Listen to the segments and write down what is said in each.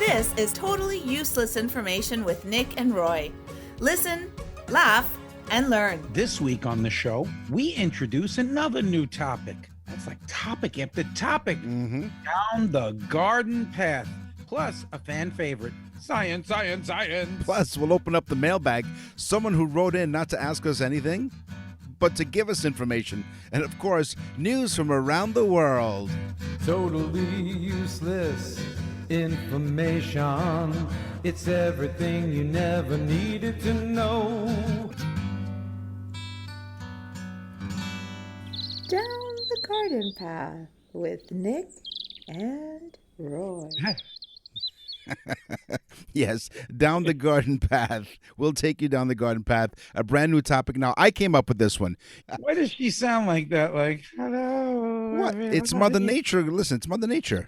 This is totally useless information with Nick and Roy. Listen, laugh, and learn. This week on the show, we introduce another new topic. That's like topic after topic. Down the garden path. Plus, a fan favorite, science, science, science. Plus, we'll open up the mailbag. Someone who wrote in not to ask us anything, but to give us information. And of course, news from around the world. Totally useless information. It's everything you never needed to know. Down the garden path with Nick and Roy. Yes, down the garden path. We'll take you down the garden path. A brand new topic. Now, I came up with this one. Why does she sound like that? Like, hello. What? It's Mother Nature. Listen, it's Mother Nature.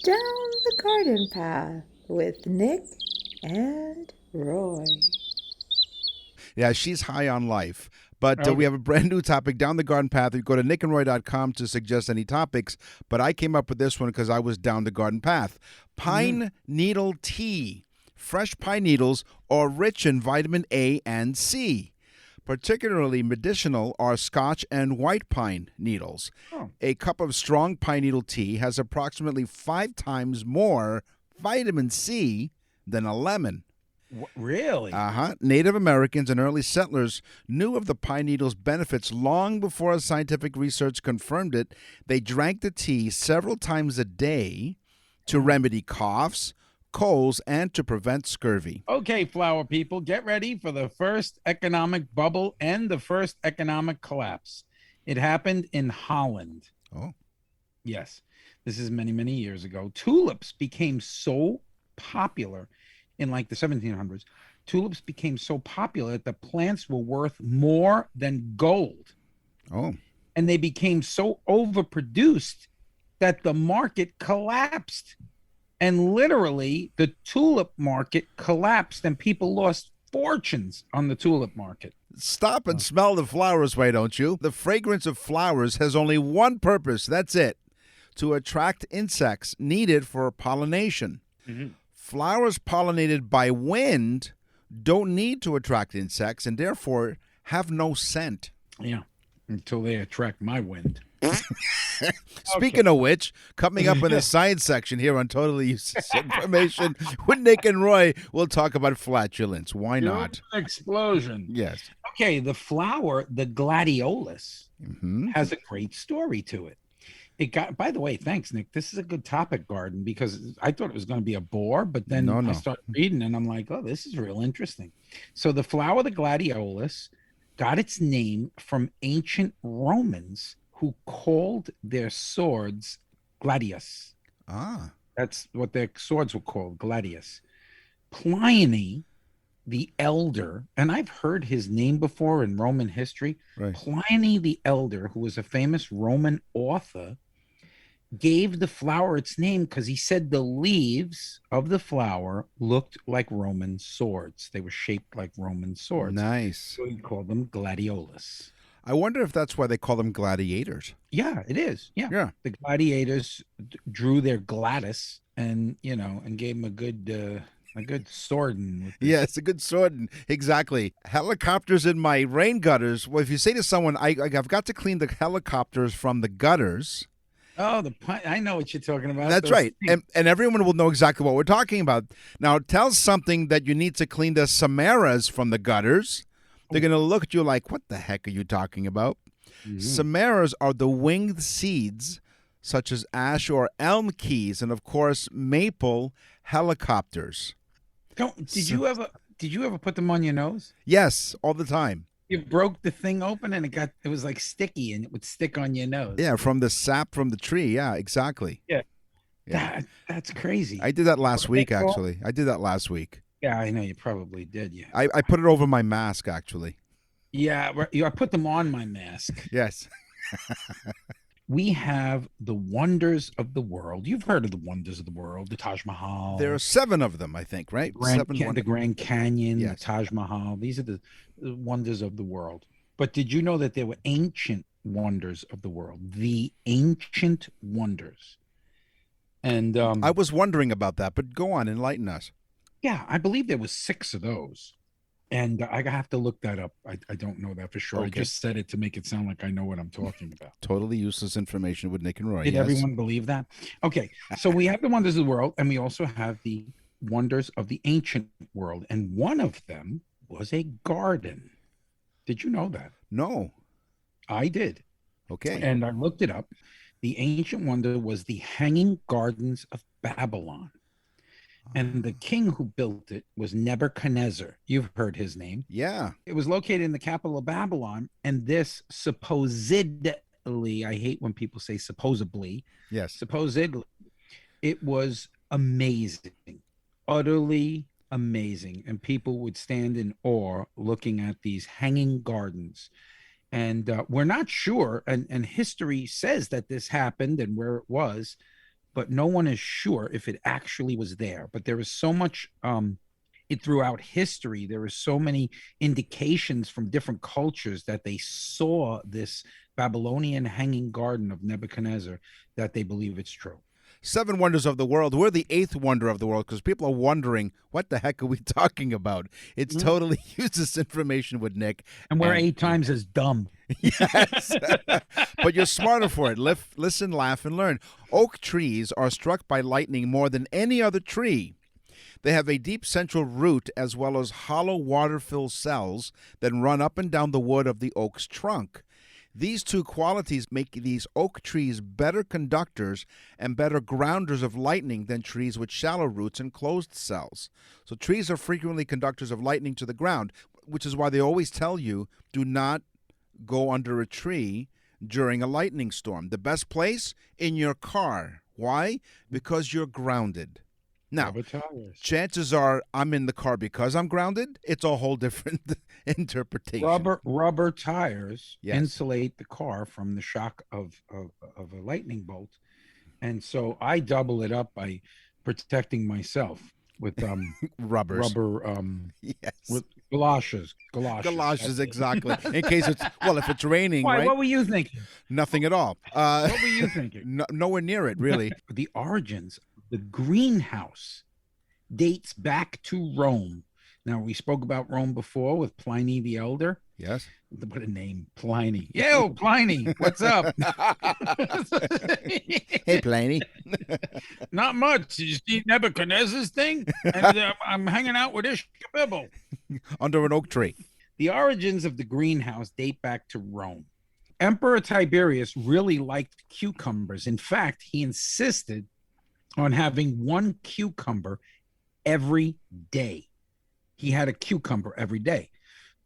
Down the garden path with Nick and Roy. Yeah, she's high on life. But Okay. we have a brand new topic, Down the Garden Path. You go to nickandroy.com to suggest any topics. But I came up with this one because I was down the garden path. Pine needle tea. Fresh pine needles are rich in vitamin A and C. Particularly medicinal are Scotch and white pine needles. Oh. A cup of strong pine needle tea has approximately 5 times more vitamin C than a lemon. Really? Native Americans and early settlers knew of the pine needle's benefits long before scientific research confirmed it. They drank the tea several times a day to remedy coughs, colds, and to prevent scurvy. Okay, flower people, get ready for the first economic bubble and the first economic collapse. It happened in Holland. Oh. Yes, this is many, many years ago. Tulips became so popular in like the 1700s. Tulips became so popular that the plants were worth more than gold. Oh. And they became so overproduced that the market collapsed. And literally, the tulip market collapsed and people lost fortunes on the tulip market. Stop and smell the flowers, why don't you? The fragrance of flowers has only one purpose. That's it. To attract insects needed for pollination. Flowers pollinated by wind don't need to attract insects and therefore have no scent. Yeah, until they attract my wind. Speaking of which, coming up in the science section here on Totally Useless Information with Nick and Roy, we'll talk about flatulence. Why not? Explosion. Yes. Okay, the flower, the Gladiolas, has a great story to it. It got, by the way, thanks, Nick. This is a good topic, Garden, because I thought it was going to be a bore, but then I started reading and I'm like, oh, this is real interesting. So the flower, the Gladiolas, got its name from ancient Romans who called their swords gladius. Ah. That's what their swords were called, gladius. Pliny, the Elder, and I've heard his name before in Roman history. Right. Pliny the Elder, who was a famous Roman author, gave the flower its name because he said the leaves of the flower looked like Roman swords. They were shaped like Roman swords. Nice. So he called them gladiolus. I wonder if that's why they call them gladiators. Yeah, it is. Yeah. Yeah. The gladiators drew their gladius and, and gave him a good sword. Yeah, it's a good sword. Exactly. Helicopters in my rain gutters. Well, if you say to someone, I've got to clean the helicopters from the gutters. Oh, I know what you're talking about. That's right. And everyone will know exactly what we're talking about. Now, tell something that you need to clean the samaras from the gutters. They're going to look at you like, what the heck are you talking about? Samaras are the winged seeds, such as ash or elm keys, and, of course, maple helicopters. Did you ever put them on your nose? Yes, all the time. You broke the thing open and it was like sticky and it would stick on your nose. Yeah, from the sap from the tree. Yeah, exactly. Yeah. Yeah. That's crazy. I did that last week, actually. I did that last week. Yeah, I know you probably did. Yeah. I put it over my mask, actually. Yeah, I put them on my mask. Yes. We have the wonders of the world. You've heard of the wonders of the world, the Taj Mahal. There are 7 of them, I think, right? The Grand Canyon, Yes. the Taj Mahal. These are the wonders of the world. But did you know that there were ancient wonders of the world? The ancient wonders. And I was wondering about that, but go on, enlighten us. yeah, I believe there was 6 of those. And I have to look that up. I don't know that for sure. I Okay. just said it to make it sound like I know what I'm talking about. Totally useless information with Nick and Roy. Did yes? everyone believe that? Okay, so we have the wonders of the world, and we also have the wonders of the ancient world. And one of them was a garden. Did you know that? No. I did. Okay. And I looked it up. The ancient wonder was the Hanging Gardens of Babylon. And the king who built it was Nebuchadnezzar. You've heard his name. Yeah. It was located in the capital of Babylon. And this supposedly, I hate when people say supposedly. Yes. Supposedly, it was amazing, utterly amazing. And people would stand in awe looking at these hanging gardens. And we're not sure. And history says that this happened and where it was, but no one is sure if it actually was there. But there is so much throughout history, there is so many indications from different cultures that they saw this Babylonian hanging garden of Nebuchadnezzar that they believe it's true. 7 wonders of the world. We're the 8th wonder of the world because people are wondering, what the heck are we talking about? It's totally useless information with Nick. And we're 8 times as dumb. Yes. But you're smarter for it. Listen, laugh, and learn. Oak trees are struck by lightning more than any other tree. They have a deep central root as well as hollow water-filled cells that run up and down the wood of the oak's trunk. These 2 qualities make these oak trees better conductors and better grounders of lightning than trees with shallow roots and closed cells. So trees are frequently conductors of lightning to the ground, which is why they always tell you, do not go under a tree during a lightning storm. The best place? In your car. Why? Because you're grounded. Now, chances are I'm in the car because I'm grounded. It's a whole different interpretation. Rubber tires insulate the car from the shock of a lightning bolt. And so I double it up by protecting myself with rubber with galoshes, exactly, in case it's if it's raining. Why? Right? What were you thinking? Nothing at all. What were you thinking? Nowhere near it, really. The origins of the greenhouse dates back to Rome. Now, we spoke about Rome before with Pliny the Elder. Yes. What a name, Pliny. Yo, Pliny, what's up? Hey, Pliny. Not much. Did you see Nebuchadnezzar's thing? And I'm hanging out with Ishkabibble. Under an oak tree. The origins of the greenhouse date back to Rome. Emperor Tiberius really liked cucumbers. In fact, he insisted on having 1 cucumber every day. He had a cucumber every day.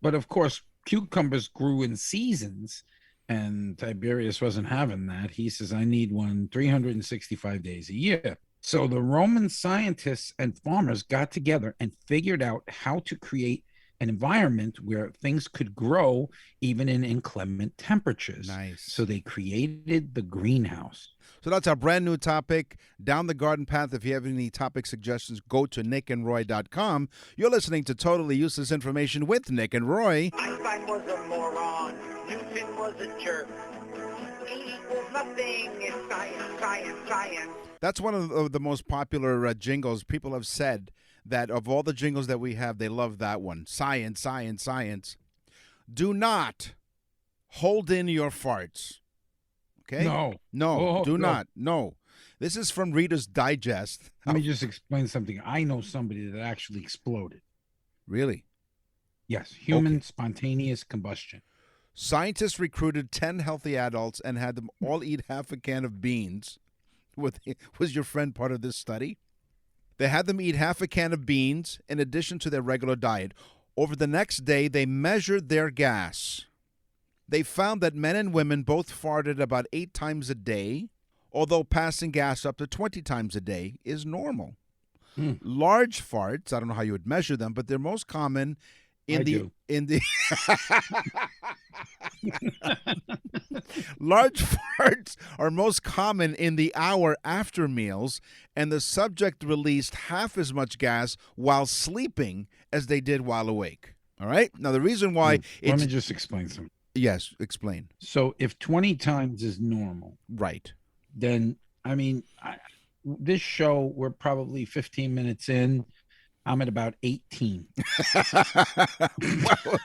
But of course, cucumbers grew in seasons, and Tiberius wasn't having that. He says, I need one 365 days a year. So the Roman scientists and farmers got together and figured out how to create an environment where things could grow even in inclement temperatures. Nice. So they created the greenhouse. So that's our brand new topic, Down the Garden Path. If you have any topic suggestions, go to nickandroy.com. You're listening to Totally Useless Information with Nick and Roy. Einstein was a moron. Newton was a jerk. E equals nothing. It's science, science, science. That's one of the most popular jingles. People have said that of all the jingles that we have, they love that one. Science, science, science. Do not hold in your farts. Okay? No, do not. No. This is from Reader's Digest. Let me just explain something. I know somebody that actually exploded. Really? Yes, human spontaneous combustion. Scientists recruited 10 healthy adults and had them all eat half a can of beans. Was your friend part of this study? They had them eat half a can of beans in addition to their regular diet. Over the next day, they measured their gas. They found that men and women both farted about 8 times a day, although passing gas up to 20 times a day is normal. Large farts, I don't know how you would measure them, but they're most common in the large farts are most common in the hour after meals, and the subject released half as much gas while sleeping as they did while awake. All right? Now, the reason why Let me just explain something. Yes, explain. So if 20 times is normal, right, then, I mean, this show, we're probably 15 minutes in. I'm at about 18. Well,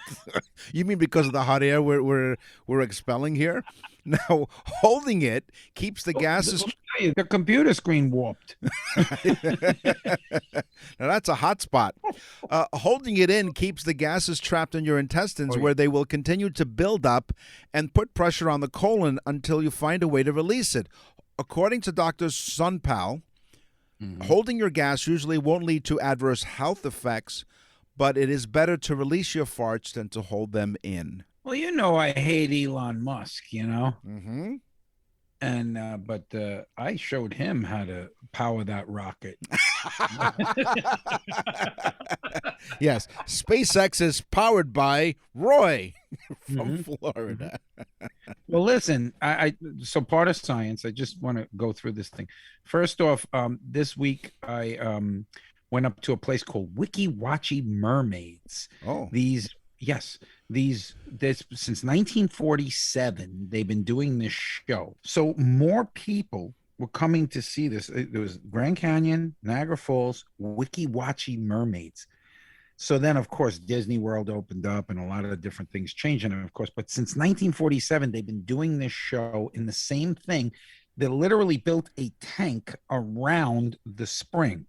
you mean because of the hot air we're expelling here? Now, holding it keeps the gases. The computer screen warped. Now that's a hot spot. Holding it in keeps the gases trapped in your intestines, where they will continue to build up and put pressure on the colon until you find a way to release it. According to Dr. Sunpal, holding your gas usually won't lead to adverse health effects, but it is better to release your farts than to hold them in. Well, you know, I hate Elon Musk, Mm-hmm. And but I showed him how to power that rocket. Yes, SpaceX is powered by Roy from Florida. Well, listen, so part of science, I just want to go through this thing. First off, this week I went up to a place called Wiki Watchy Mermaids. Oh, This since 1947 they've been doing this show. So more people were coming to see this. There was Grand Canyon, Niagara Falls, Wiki Watchy Mermaids. So then, of course, Disney World opened up and a lot of different things changed, and of course, but since 1947 they've been doing this show in the same thing. They literally built a tank around the spring.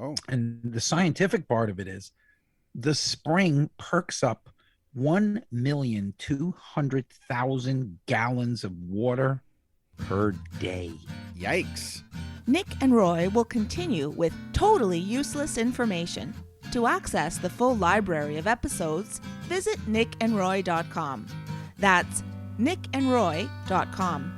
Oh, and the scientific part of it is the spring perks up 1,200,000 gallons of water per day. yikes. Nick and Roy will continue with totally useless information. To access the full library of episodes, visit nickandroy.com. That's nickandroy.com.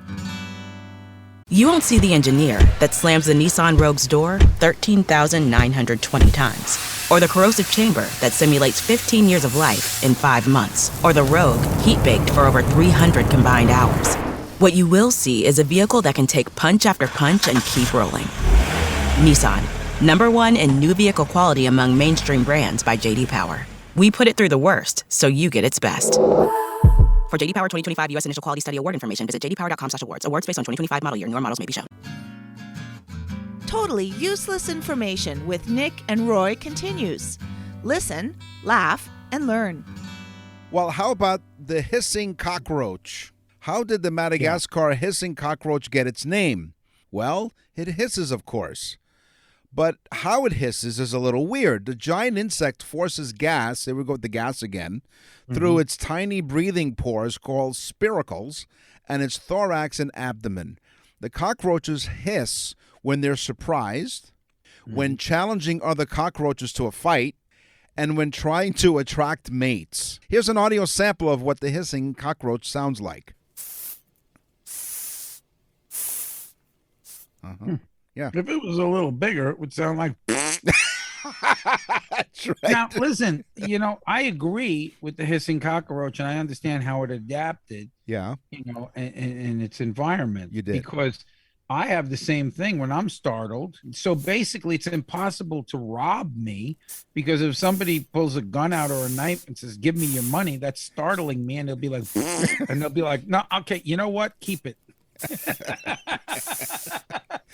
You won't see the engineer that slams the Nissan Rogue's door 13,920 times. Or the corrosive chamber that simulates 15 years of life in 5 months. Or the Rogue heat-baked for over 300 combined hours. What you will see is a vehicle that can take punch after punch and keep rolling. Nissan, #1 in new vehicle quality among mainstream brands by J.D. Power. We put it through the worst, so you get its best. For J.D. Power 2025 U.S. Initial Quality Study Award information, visit jdpower.com/awards. Awards based on 2025 model year. Newer models may be shown. Totally useless information with Nick and Roy continues. Listen, laugh, and learn. Well, how about the hissing cockroach? How did the Madagascar hissing cockroach get its name? Well, it hisses, of course. But how it hisses is a little weird. The giant insect forces gas, there we go with the gas again, through its tiny breathing pores called spiracles and its thorax and abdomen. The cockroaches hiss when they're surprised, when challenging other cockroaches to a fight, and when trying to attract mates. Here's an audio sample of what the hissing cockroach sounds like. Yeah. If it was a little bigger, it would sound like. That's right. Now, listen, I agree with the hissing cockroach, and I understand how it adapted, Yeah. in its environment. You did. Because I have the same thing when I'm startled. So basically, it's impossible to rob me, because if somebody pulls a gun out or a knife and says, "Give me your money," that's startling me, and they'll be like, and they'll be like, "No, okay, you know what? Keep it."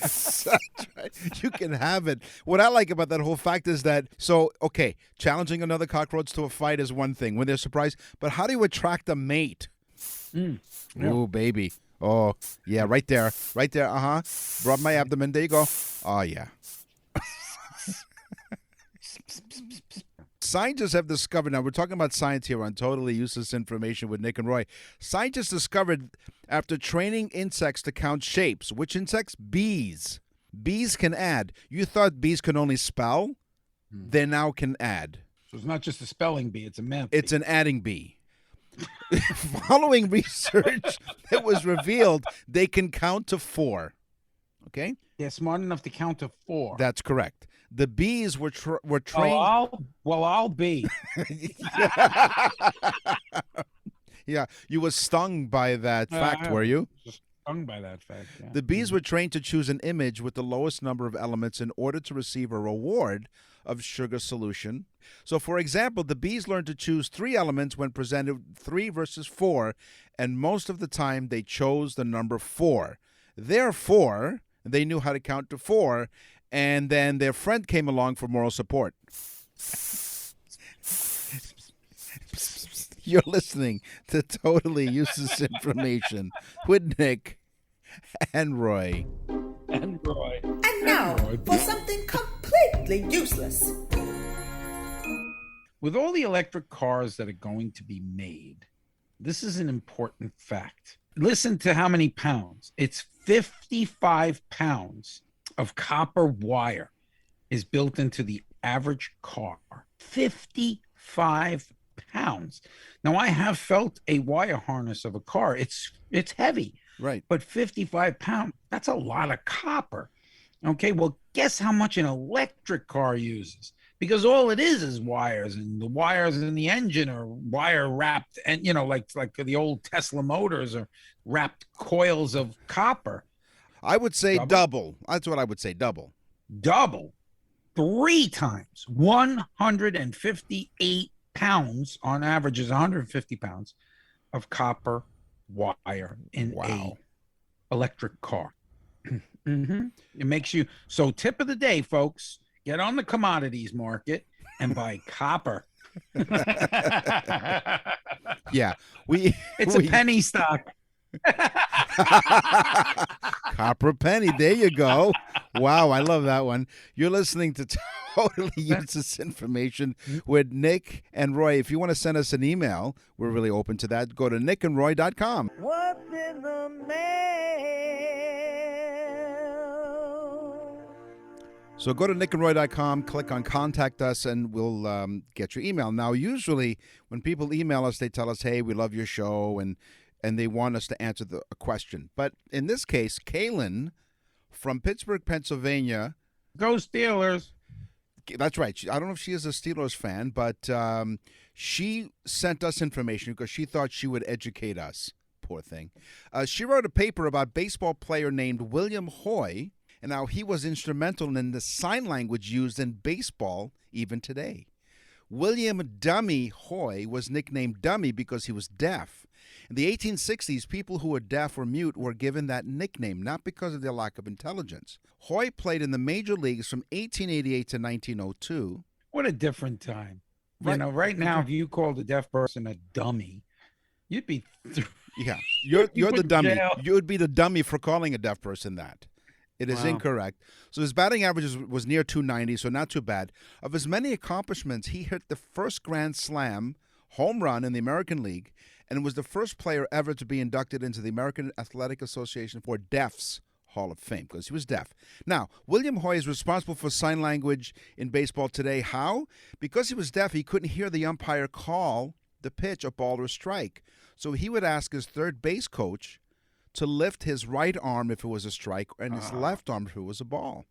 That's right. You can have it. What I like about that whole fact is that, challenging another cockroach to a fight is one thing when they're surprised, but how do you attract a mate? Yeah. Oh, baby. Oh, yeah, right there. Right there. Rub my abdomen. There you go. Oh, yeah. Scientists have discovered, now we're talking about science here on Totally Useless Information with Nick and Roy. Scientists discovered after training insects to count shapes. Which insects? Bees. Bees can add. You thought bees could only spell? They now can add. So it's not just a spelling bee, it's a math It's an adding bee. Following research, it was revealed they can count to 4. Okay? They're smart enough to count to 4. That's correct. The bees were trained. I'll be. Yeah, you were stung by that fact, were you? Just stung by that fact. Yeah. The bees were trained to choose an image with the lowest number of elements in order to receive a reward of sugar solution. So, for example, the bees learned to choose 3 elements when presented 3 versus 4, and most of the time they chose the number 4. Therefore, They knew how to count to 4, and then their friend came along for moral support. You're listening to Totally Useless Information with Nick and Roy. And Roy. And now for something completely useless. With all the electric cars that are going to be made, this is an important fact. Listen to how many pounds. It's 55 pounds of copper wire is built into the average car. 55 pounds. Now, I have felt a wire harness of a car. It's heavy. Right. But 55 pounds, that's a lot of copper. Okay, well, guess how much an electric car uses? Because all it is wires, and the wires in the engine are wire wrapped, and like the old Tesla motors are wrapped coils of copper. I would say double. That's what I would say, double. 3 times. 158 pounds on average is 150 pounds of copper wire in a electric car. Mm-hmm. It makes you so. Tip of the day, folks: get on the commodities market and buy copper. Yeah, it's a penny stock. Copper penny. There you go. Wow, I love that one. You're listening to Totally Useless Information with Nick and Roy. If you want to send us an email, we're really open to that. Go to nickandroy.com. What's in the mail? So go to nickandroy.com, click on Contact Us, and we'll get your email. Now, usually when people email us, they tell us, hey, we love your show, and they want us to answer a question. But in this case, Kaylin from Pittsburgh, Pennsylvania. Go Steelers. That's right. I don't know if she is a Steelers fan, but she sent us information because she thought she would educate us. Poor thing. She wrote a paper about a baseball player named William Hoy, and how he was instrumental in the sign language used in baseball even today. William Dummy Hoy was nicknamed Dummy because he was deaf. In the 1860s, people who were deaf or mute were given that nickname, not because of their lack of intelligence. Hoy played in the major leagues from 1888 to 1902. What a different time. Right. Right now, if you called a deaf person a dummy, you'd be... Yeah, you're the dummy. Jail. You would be the dummy for calling a deaf person that. It is incorrect. So his batting average was near 290, so not too bad. Of his many accomplishments, he hit the first Grand Slam home run in the American League and was the first player ever to be inducted into the American Athletic Association for Deaf's Hall of Fame because he was deaf. Now, William Hoy is responsible for sign language in baseball today. How? Because he was deaf, he couldn't hear the umpire call the pitch, a ball, or a strike. So he would ask his third base coach to lift his right arm if it was a strike and his left arm if it was a ball.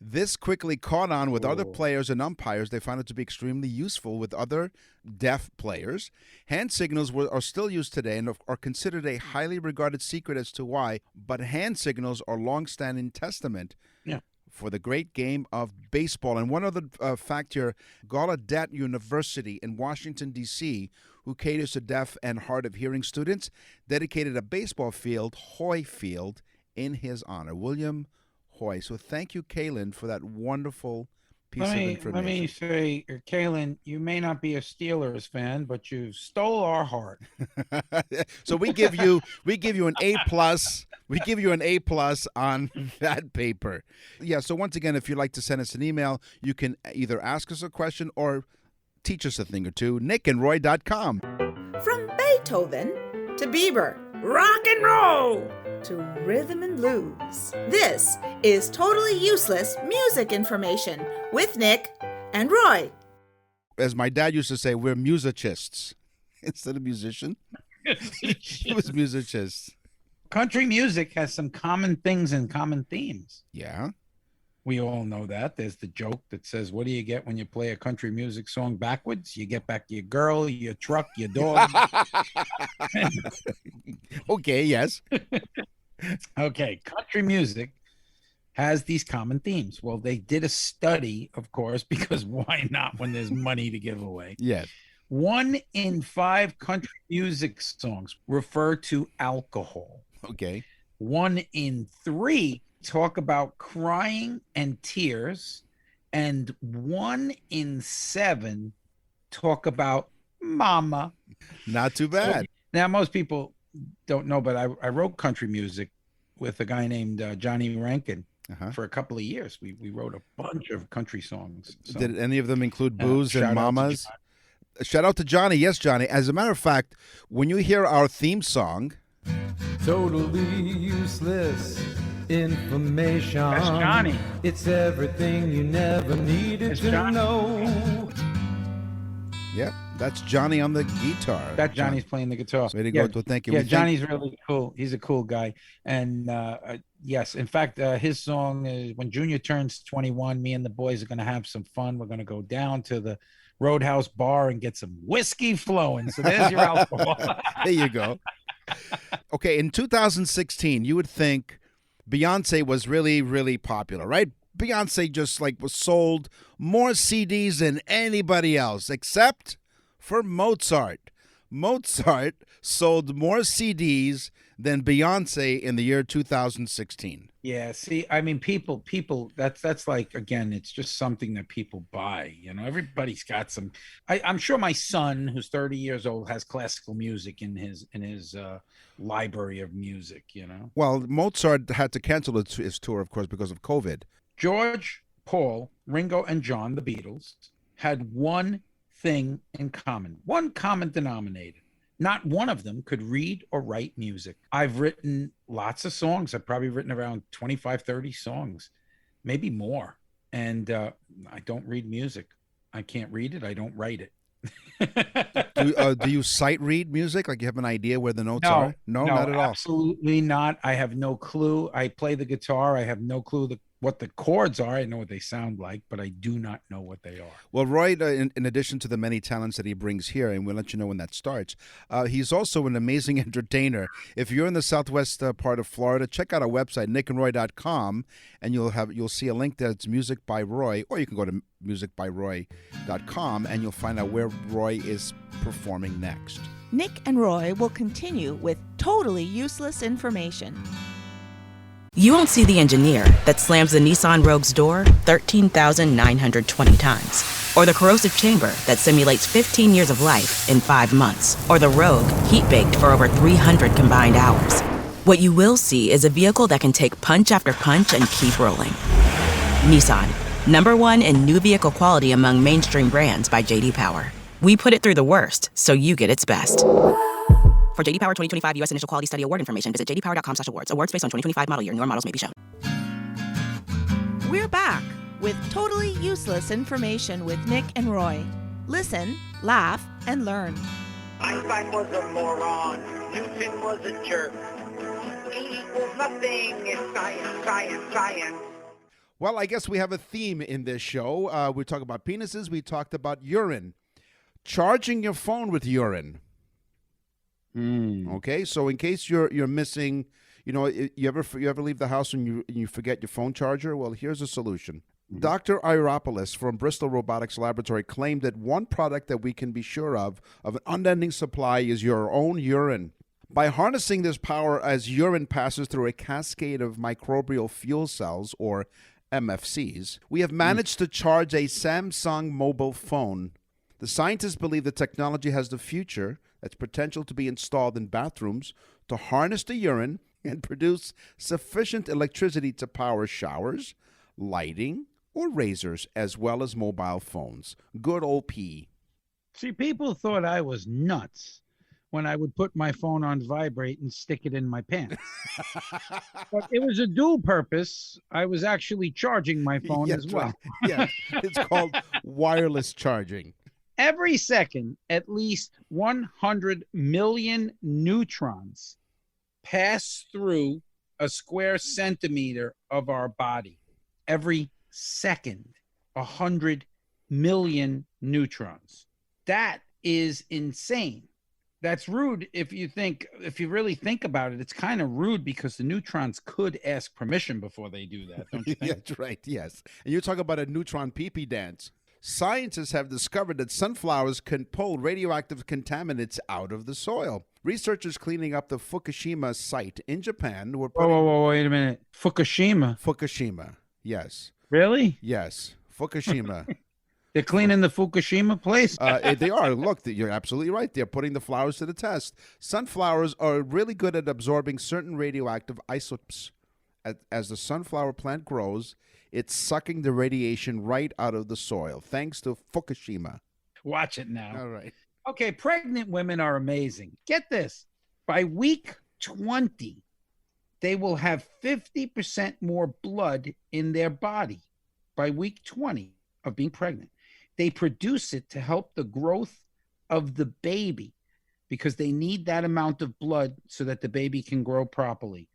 This quickly caught on with other players and umpires. They found it to be extremely useful with other deaf players. Hand signals are still used today and are considered a highly regarded secret as to why, but hand signals are long-standing testament for the great game of baseball. And one other fact here, Gallaudet University in Washington, D.C., who caters to deaf and hard of hearing students, dedicated a baseball field, Hoy Field, in his honor. William Hoy. So thank you, Kaylin, for that wonderful piece of information. Let me say, Kaylin, you may not be a Steelers fan, but you stole our heart. So we give you an A+. We give you an A+ on that paper. Yeah, so once again, if you'd like to send us an email, you can either ask us a question or teach us a thing or two. nickandroy.com. From Beethoven to Bieber, rock and roll to rhythm and blues. This is Totally Useless Music Information with Nick and Roy. As my dad used to say, we're musicists instead of musician. He was musicists. Country music has some common things and common themes. Yeah. We all know that. There's the joke that says, what do you get when you play a country music song backwards? You get back your girl, your truck, your dog. Okay, yes. Okay, country music has these common themes. Well, they did a study, of course, because why not when there's money to give away? Yes. 1 in 5 country music songs refer to alcohol. Okay. 1 in 3 talk about crying and tears, and 1 in 7 talk about mama. Not too bad. So, now, most people don't know, but I wrote country music with a guy named Johnny Rankin for a couple of years. We wrote a bunch of country songs. So, did any of them include booze and shout out to mamas? Shout out to Johnny. Yes, Johnny. As a matter of fact, when you hear our theme song, Totally useless information. That's Johnny. It's everything you never needed That's to Johnny. know. yep, that's Johnny on the guitar. that Johnny's playing the guitar. Way to go. Well, thank you. Yeah, We thank- Johnny's really cool. He's a cool guy. And yes, in fact, his song is when Junior turns 21, me and the boys are going to have some fun. We're going to go down to the Roadhouse bar and get some whiskey flowing. So there's your alcohol. There you go. Okay, in 2016, you would think Beyonce was really, really popular, right? Beyonce just was sold more CDs than anybody else, except for Mozart. Mozart sold more CDs than Beyonce in the year 2016. Yeah, see, I mean, people, that's like, again, it's just something that people buy. Everybody's got some. I'm sure my son, who's 30 years old, has classical music in his library of music. Well, Mozart had to cancel his tour, of course, because of COVID. George, Paul, Ringo, and John, the Beatles, had one thing in common, one common denominator. Not one of them could read or write music. I've written lots of songs. I've probably written around 25, 30 songs, maybe more. And I don't read music. I can't read it. I don't write it. Do you sight read music? Like you have an idea where the notes are? No, not at all. Absolutely not. I have no clue. I play the guitar. I have no clue what the chords are. I know what they sound like, but I do not know what they are. Well, Roy, in addition to the many talents that he brings here, and we'll let you know when that starts, he's also an amazing entertainer. If you're in the southwest part of Florida, check out our website, nickandroy.com, and you'll see a link there. It's Music by Roy, or you can go to musicbyroy.com, and you'll find out where Roy is performing next. Nick and Roy will continue with totally useless information. You won't see the engineer that slams the Nissan Rogue's door 13,920 times, or the corrosive chamber that simulates 15 years of life in 5 months, or the Rogue heat-baked for over 300 combined hours. What you will see is a vehicle that can take punch after punch and keep rolling. Nissan, #1 in new vehicle quality among mainstream brands by J.D. Power. We put it through the worst, so you get its best. For J.D. Power 2025 U.S. Initial Quality Study Award information, visit jdpower.com/awards. Awards based on 2025 model year. Newer models may be shown. We're back with totally useless information with Nick and Roy. Listen, laugh, and learn. Einstein was a moron. Newton was a jerk. E equals nothing. It's science, science, science. Well, I guess we have a theme in this show. We talked about penises. We talked about urine. Charging your phone with urine. Okay, so in case you're missing, you ever leave the house and you forget your phone charger? Well, here's a solution. Dr. Iropoulos from Bristol Robotics Laboratory claimed that one product that we can be sure of an unending supply is your own urine. By harnessing this power as urine passes through a cascade of microbial fuel cells, or MFCs, we have managed to charge a Samsung mobile phone. The scientists believe the technology has the future that's potential to be installed in bathrooms to harness the urine and produce sufficient electricity to power showers, lighting, or razors, as well as mobile phones. Good old P. See, people thought I was nuts when I would put my phone on vibrate and stick it in my pants. But it was a dual purpose. I was actually charging my phone as well. Right. Yeah, it's called wireless charging. Every second, at least 100 million neutrons pass through a square centimeter of our body. Every second, 100 million neutrons. That is insane. That's rude if you really think about it. It's kind of rude because the neutrons could ask permission before they do that, don't you think? That's right, yes. And you talk about a neutron pee-pee dance. Scientists have discovered that sunflowers can pull radioactive contaminants out of the soil. Researchers cleaning up the Fukushima site in Japan were Whoa, wait a minute. Fukushima, yes. Really? Yes, Fukushima. They're cleaning the Fukushima place? They are. Look, you're absolutely right. They're putting the flowers to the test. Sunflowers are really good at absorbing certain radioactive isotopes. As the sunflower plant grows, it's sucking the radiation right out of the soil, thanks to Fukushima. Watch it now. All right. Okay, pregnant women are amazing. Get this. By week 20, they will have 50% more blood in their body. By week 20 of being pregnant. They produce it to help the growth of the baby because they need that amount of blood so that the baby can grow properly.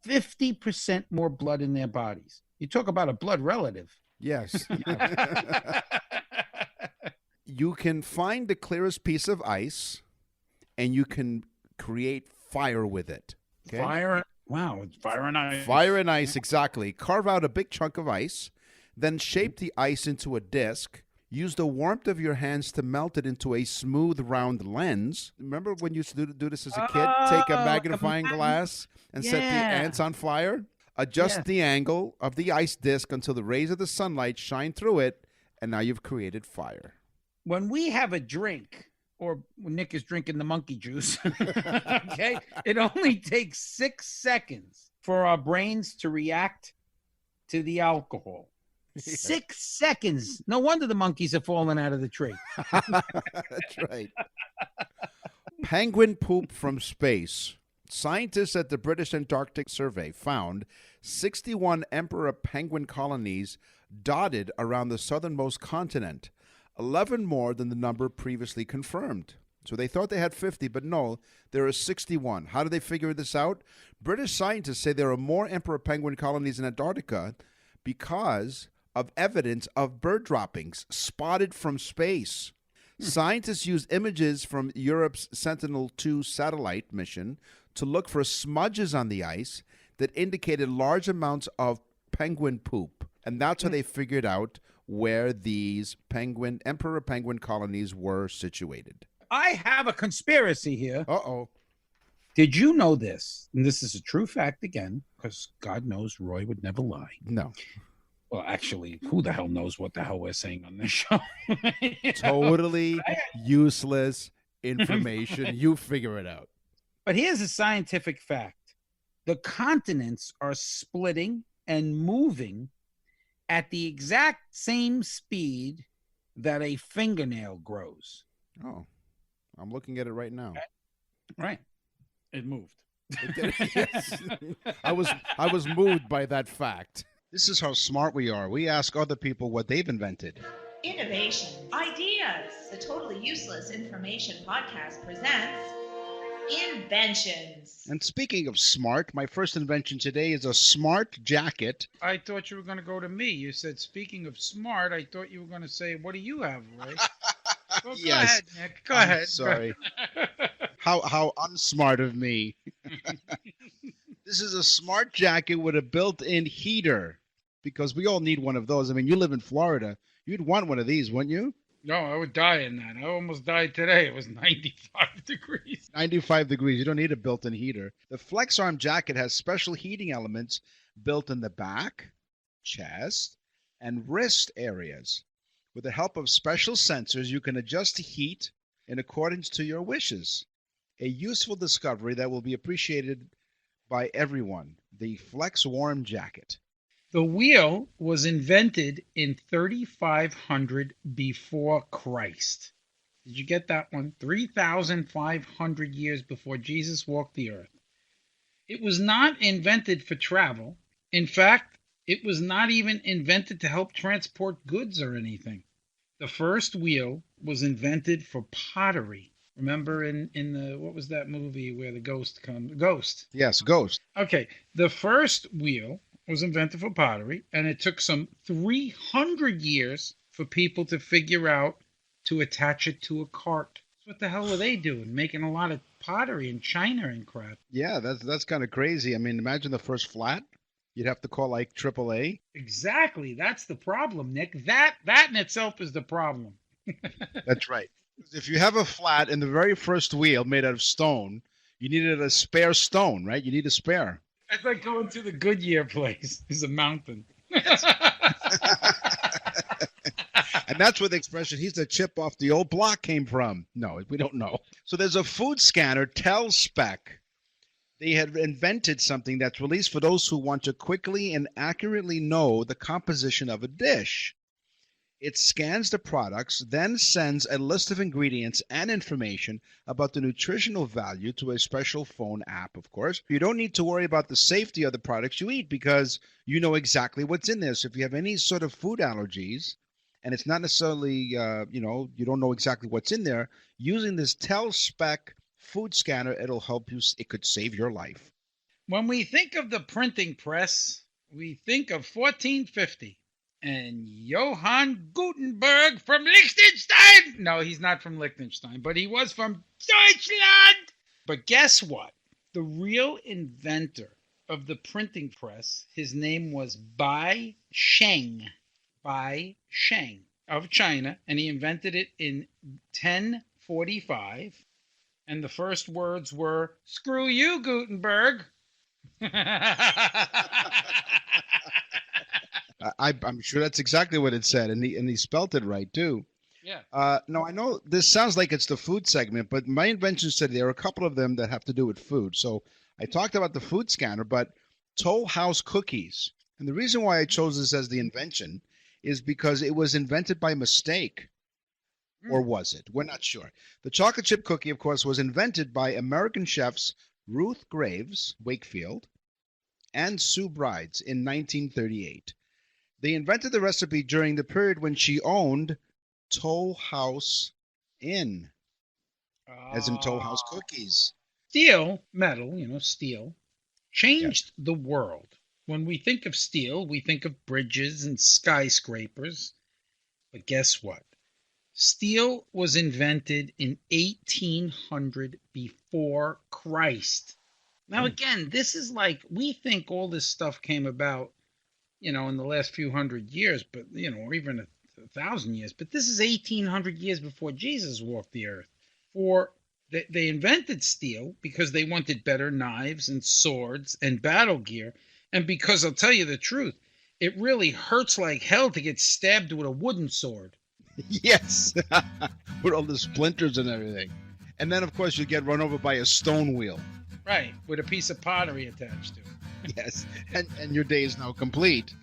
50% more blood in their bodies. You talk about a blood relative. Yes. You can find the clearest piece of ice, and you can create fire with it. Okay? Fire? Wow, fire and ice. Fire and ice, exactly. Carve out a big chunk of ice, then shape the ice into a disc. Use the warmth of your hands to melt it into a smooth, round lens. Remember when you used to do this as a kid? Take a magnifying glass and set the ants on fire? Adjust the angle of the ice disc until the rays of the sunlight shine through it, and now you've created fire. When we have a drink, or when Nick is drinking the monkey juice, okay, it only takes 6 seconds for our brains to react to the alcohol. 6 seconds. No wonder the monkeys are falling out of the tree. That's right. Penguin poop from space. Scientists at the British Antarctic Survey found 61 emperor penguin colonies dotted around the southernmost continent, 11 more than the number previously confirmed. So they thought they had 50, but no, there are 61. How did they figure this out? British scientists say there are more emperor penguin colonies in Antarctica because of evidence of bird droppings spotted from space. Scientists used images from Europe's Sentinel-2 satellite mission to look for smudges on the ice that indicated large amounts of penguin poop. And that's how they figured out where these emperor penguin colonies were situated. I have a conspiracy here. Uh-oh. Did you know this? And this is a true fact again, because God knows Roy would never lie. No. Well, actually, who the hell knows what the hell we're saying on this show? Totally useless information. You figure it out. But here's a scientific fact. The continents are splitting and moving at the exact same speed that a fingernail grows. Oh, I'm looking at it right now. Right. It moved. Yes. I was moved by that fact. This is how smart we are. We ask other people what they've invented. Innovation. Ideas. The Totally Useless Information Podcast presents Inventions. And speaking of smart, my first invention today is a smart jacket. I thought you were going to go to me. You said, speaking of smart, I thought you were going to say, what do you have, Roy? Well, Yes. Go ahead, Nick. Go ahead. Sorry. How unsmart of me. This is a smart jacket with a built-in heater, because we all need one of those. I mean, you live in Florida. You'd want one of these, wouldn't you? No, I would die in that. I almost died today. It was 95 degrees. 95 degrees. You don't need a built-in heater. The Flex Arm jacket has special heating elements built in the back, chest, and wrist areas. With the help of special sensors, you can adjust the heat in accordance to your wishes. A useful discovery that will be appreciated by everyone. The Flex Warm jacket. The wheel was invented in 3500 before Christ. Did you get that one? 3,500 years before Jesus walked the earth. It was not invented for travel. In fact, it was not even invented to help transport goods or anything. The first wheel was invented for pottery. Remember in the, what was that movie where the ghost comes? Ghost. Yes, Ghost. Okay, the first wheel was invented for pottery, and it took some 300 years for people to figure out to attach it to a cart. What the hell were they doing? Making a lot of pottery in China and crap. Yeah, that's kind of crazy. I mean, imagine the first flat. You'd have to call like AAA. Exactly. That's the problem, Nick. That in itself is the problem. That's right. If you have a flat in the very first wheel made out of stone, you needed a spare stone, right? You need a spare. It's like going to the Goodyear place. There's a mountain. And that's where the expression, he's the chip off the old block, came from. No, we don't know. So there's a food scanner, TelSpec. They had invented something that's released for those who want to quickly and accurately know the composition of a dish. It scans the products, then sends a list of ingredients and information about the nutritional value to a special phone app, of course. You don't need to worry about the safety of the products you eat because you know exactly what's in there. So if you have any sort of food allergies, and it's not necessarily, you don't know exactly what's in there, using this TelSpec food scanner, it'll help you. It could save your life. When we think of the printing press, we think of 1450 and Johann Gutenberg from Liechtenstein. No, he's not from Liechtenstein, but he was from Deutschland. But guess what? The real inventor of the printing press, his name was Bai Sheng of China, and he invented it in 1045. And the first words were, "Screw you, Gutenberg." I'm sure that's exactly what it said, and he spelt it right too. Yeah. No, I know this sounds like it's the food segment, but my inventions today, there are a couple of them that have to do with food. So I talked about the food scanner, but Toll House cookies. And the reason why I chose this as the invention is because it was invented by mistake. Or was it? We're not sure. The chocolate chip cookie, of course, was invented by American chefs Ruth Graves, Wakefield, and Sue Brides in 1938. They invented the recipe during the period when she owned Toll House Inn, as in Toll House Cookies. Steel, metal, steel, changed the world. When we think of steel, we think of bridges and skyscrapers. But guess what? Steel was invented in 1800 before Christ. Now, again, this is like, we think all this stuff came about, in the last few hundred years, but, or even a 1,000 years. But this is 1,800 years before Jesus walked the earth. They invented steel because they wanted better knives and swords and battle gear. And because I'll tell you the truth, it really hurts like hell to get stabbed with a wooden sword. Yes, with all the splinters and everything. And then, of course, you get run over by a stone wheel. Right, with a piece of pottery attached to it. Yes, and your day is now complete.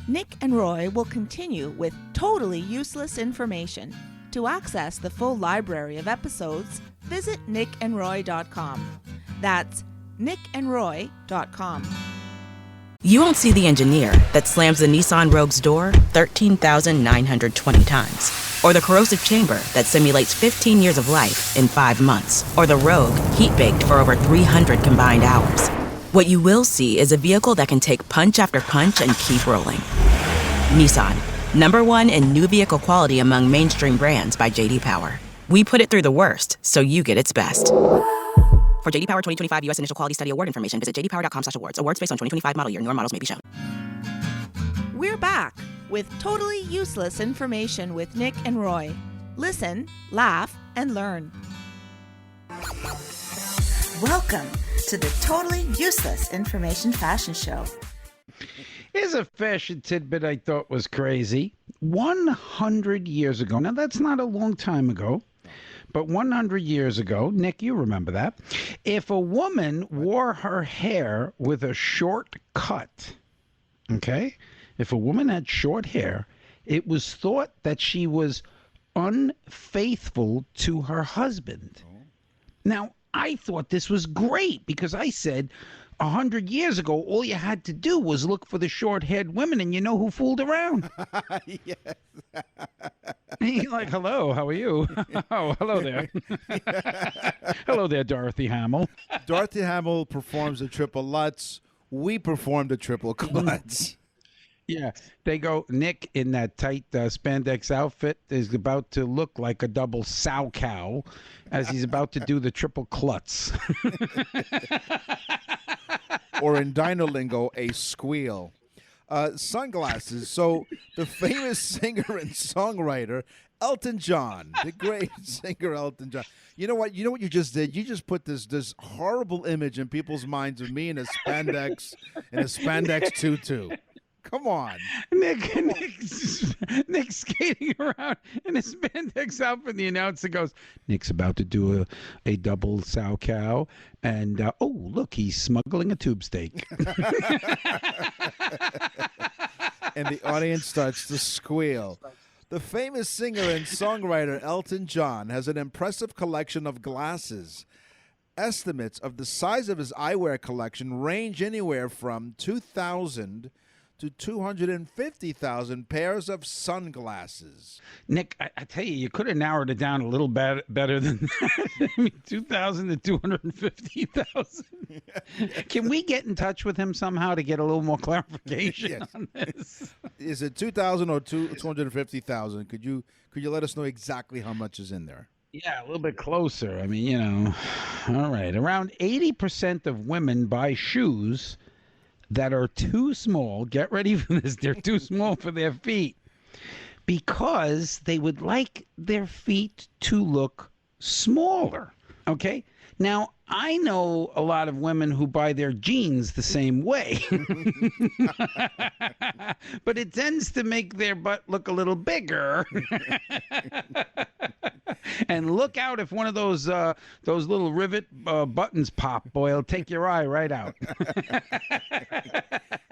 Nick and Roy will continue with totally useless information. To access the full library of episodes, visit nickandroy.com. That's nickandroy.com. You won't see the engineer that slams the Nissan Rogue's door 13,920 times. Or the corrosive chamber that simulates 15 years of life in 5 months. Or the Rogue heat-baked for over 300 combined hours. What you will see is a vehicle that can take punch after punch and keep rolling. Nissan, #1 in new vehicle quality among mainstream brands by J.D. Power. We put it through the worst, so you get its best. For J.D. Power 2025 U.S. Initial Quality Study Award information, visit jdpower.com/awards. Awards based on 2025 model year. Newer models may be shown. We're back with totally useless information with Nick and Roy. Listen, laugh, and learn. Welcome to the Totally Useless Information Fashion Show. Here's a fashion tidbit I thought was crazy. 100 years ago, now that's not a long time ago, but 100 years ago, Nick, you remember that, if a woman wore her hair with a short cut, okay, if a woman had short hair, it was thought that she was unfaithful to her husband. Now, I thought this was great because I said 100 years ago, all you had to do was look for the short-haired women, and you know who fooled around. Yes. You're like, hello, how are you? Oh, hello there. Hello there, Dorothy Hamill. Dorothy Hamill performs the triple Lutz. We perform the triple klutz. Yeah, they go, Nick in that tight spandex outfit is about to look like a double sow cow as he's about to do the triple klutz. Or in dino lingo, a squeal. Sunglasses. So the famous singer and songwriter Elton John, the great singer Elton John. You know what? You know what you just did? You just put this horrible image in people's minds of me in a spandex tutu. Come on, Nick's skating around in his spandex outfit. The announcer goes, "Nick's about to do a double sow cow, and oh look, he's smuggling a tube steak." And the audience starts to squeal. The famous singer and songwriter Elton John has an impressive collection of glasses. Estimates of the size of his eyewear collection range anywhere from 2,000 to 250,000 pairs of sunglasses. Nick, I tell you, you could have narrowed it down a little better than that. I mean, 2,000 to 250,000. Can we get in touch with him somehow to get a little more clarification on this? Is it 2,000 or 250,000? Could you let us know exactly how much is in there? Yeah, a little bit closer. I mean, you know, all right. Around 80% of women buy shoes that are too small. Get ready for this. They're too small for their feet because they would like their feet to look smaller. Okay? Now, I know a lot of women who buy their jeans the same way. But it tends to make their butt look a little bigger. And look out if one of those little rivet buttons pop, boy, it'll take your eye right out.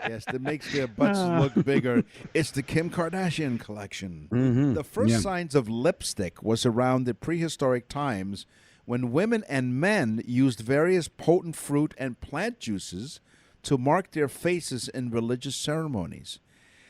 Yes, that makes their butts look bigger. It's the Kim Kardashian collection. Mm-hmm. The first signs of lipstick was around the prehistoric times when women and men used various potent fruit and plant juices to mark their faces in religious ceremonies.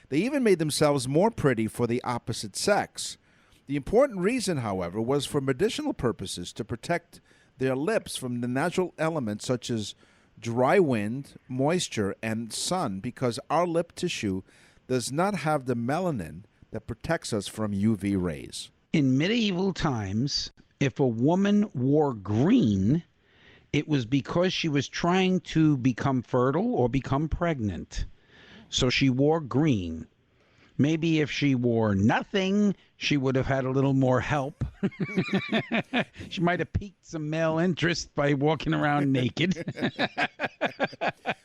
They even made themselves more pretty for the opposite sex. The important reason, however, was for medicinal purposes to protect their lips from the natural elements such as dry wind, moisture, and sun, because our lip tissue does not have the melanin that protects us from UV rays. In medieval times, if a woman wore green, it was because she was trying to become fertile or become pregnant. So she wore green. Maybe if she wore nothing, she would have had a little more help. She might have piqued some male interest by walking around naked.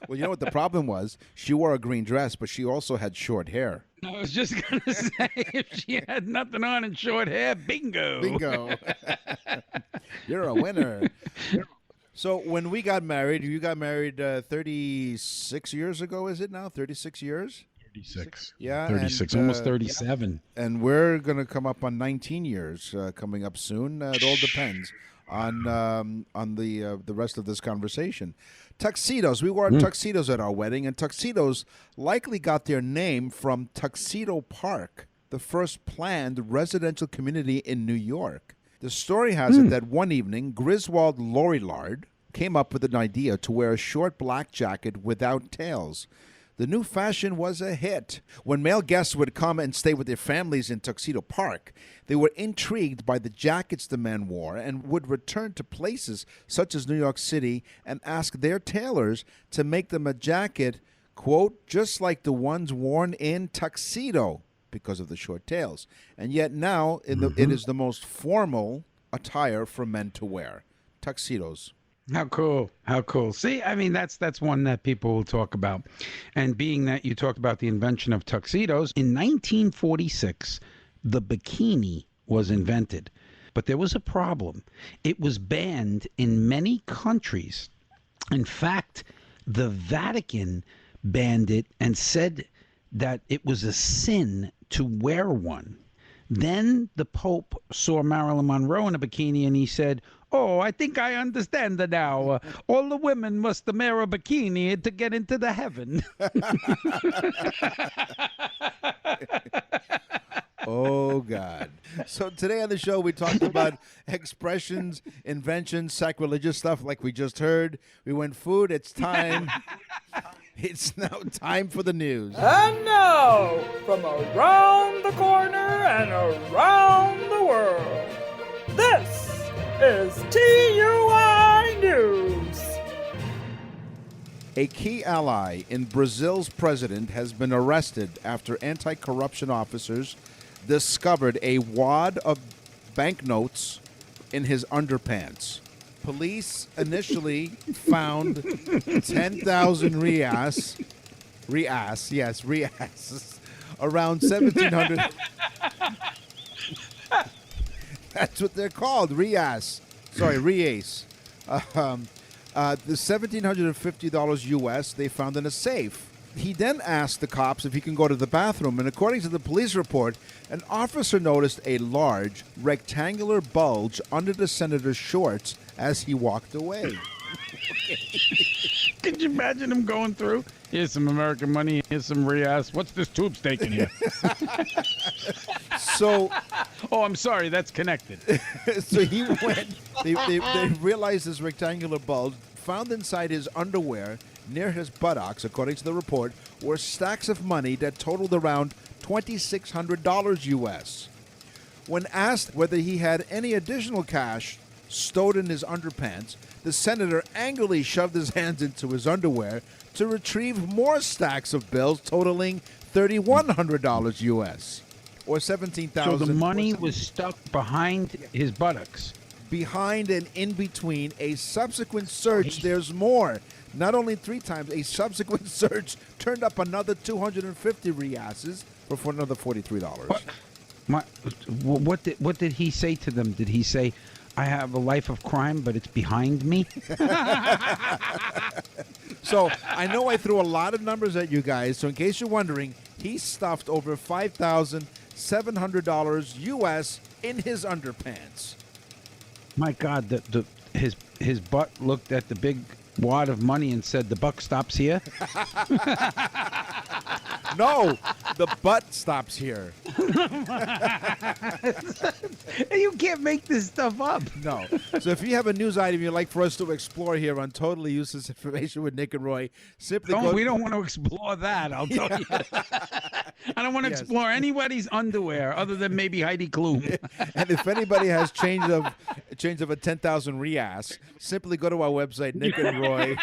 Well, you know what the problem was? She wore a green dress, but she also had short hair. I was just going to say, if she had nothing on and short hair, bingo. Bingo. You're a winner. So when we got married, you got married 36 years ago, is it now? 36 years? 36. Yeah. 36, almost 37. And we're going to come up on 19 years coming up soon. It all depends on the rest of this conversation. Tuxedos. We wore tuxedos at our wedding, and tuxedos likely got their name from Tuxedo Park, the first planned residential community in New York. The story has it that one evening, Griswold Lorillard came up with an idea to wear a short black jacket without tails. The new fashion was a hit. When male guests would come and stay with their families in Tuxedo Park, they were intrigued by the jackets the men wore and would return to places such as New York City and ask their tailors to make them a jacket, quote, just like the ones worn in Tuxedo, because of the short tails. And yet now it is the most formal attire for men to wear. Tuxedos. How cool. How cool. See, I mean, that's one that people will talk about. And being that you talked about the invention of tuxedos, in 1946, the bikini was invented. But there was a problem. It was banned in many countries. In fact, the Vatican banned it and said that it was a sin to wear one. Then the Pope saw Marilyn Monroe in a bikini and he said, "Oh, I think I understand it now. All the women must wear a bikini to get into the heaven." Oh, God. So today on the show, we talked about expressions, inventions, sacrilegious stuff like we just heard. We went food. It's time. It's now time for the news. And now, from around the corner and around the world, this is TUI News. A key ally in Brazil's president has been arrested after anti-corruption officers discovered a wad of banknotes in his underpants. Police initially found 10,000 reais, around 1,700. That's what they're called, reais. The $1,750 US they found in a safe. He then asked the cops if he can go to the bathroom, and according to the police report, an officer noticed a large rectangular bulge under the senator's shorts as he walked away. Could you imagine him going through? Here's some American money. Here's some Rias. What's this tube steak in here? So, oh, I'm sorry. That's connected. So he went. They realized this rectangular bulge. Found inside his underwear near his buttocks, according to the report, were stacks of money that totaled around $2,600 US. When asked whether he had any additional cash stowed in his underpants, the senator angrily shoved his hands into his underwear to retrieve more stacks of bills totaling $3,100 US, or $17,000. So the money was stuck behind his buttocks. Behind and in between. A subsequent search, there's more. Not only 3 times, a subsequent search turned up another 250 riases for another $43. What did he say to them? Did he say, I have a life of crime, but it's behind me? So I know I threw a lot of numbers at you guys. So in case you're wondering, he stuffed over $5,700 US in his underpants. My God, his butt looked at the big wad of money and said, the buck stops here? No, the butt stops here. You can't make this stuff up. No. So if you have a news item you'd like for us to explore here on Totally Useless Information with Nick and Roy, simply we don't want to explore that, I'll tell you. I don't want to explore anybody's underwear other than maybe Heidi Klum. And if anybody has change of a 10,000 Rias, simply go to our website, Nick and Roy.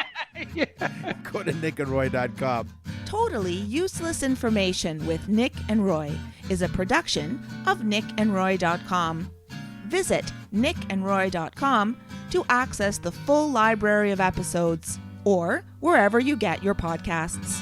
Go to nickandroy.com. Totally Useless Information with Nick and Roy is a production of nickandroy.com. Visit nickandroy.com to access the full library of episodes or wherever you get your podcasts.